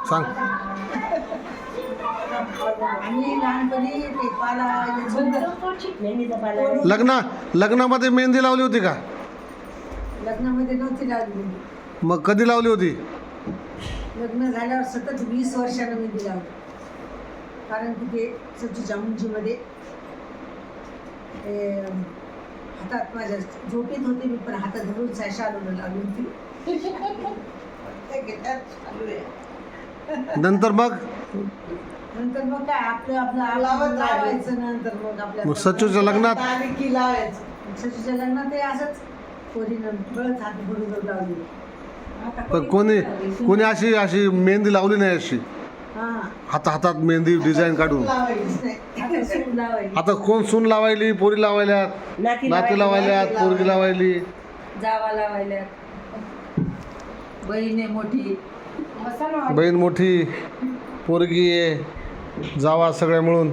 सांग. आम्ही लहानपणी ते लग्नामध्ये मेहंदी लावली होती का? लग्नामध्ये नव्हती लावली. मग कधी लावली होती? लग्न झाल्यावर सतत 20 वर्षानं मेहंदी लावली. कारण की ते सचूच्या मुंजीमध्ये हातात माझ्या झोपेत होते मी, पण हातात धरून शालून लावली होती. नंतर मग काय आपलं लावायचं. नंतर मग आपल्या सचूच्या लग्नात सचूच्या लग्नात ते असंच पोरीनं बळच हात भरून लावली. पण कोणी अशी अशी मेहंदी लावली नाही अशी हातात मेहंदी डिझाईन काढून. आता कोण सून लावायली, पोरी लावायल्यात, नाती लावायल्यात, पोरगी लावायली, जावा लावायल्यात, बहीण मोठी, पोरगी आहे, जावा सगळ्या मिळून.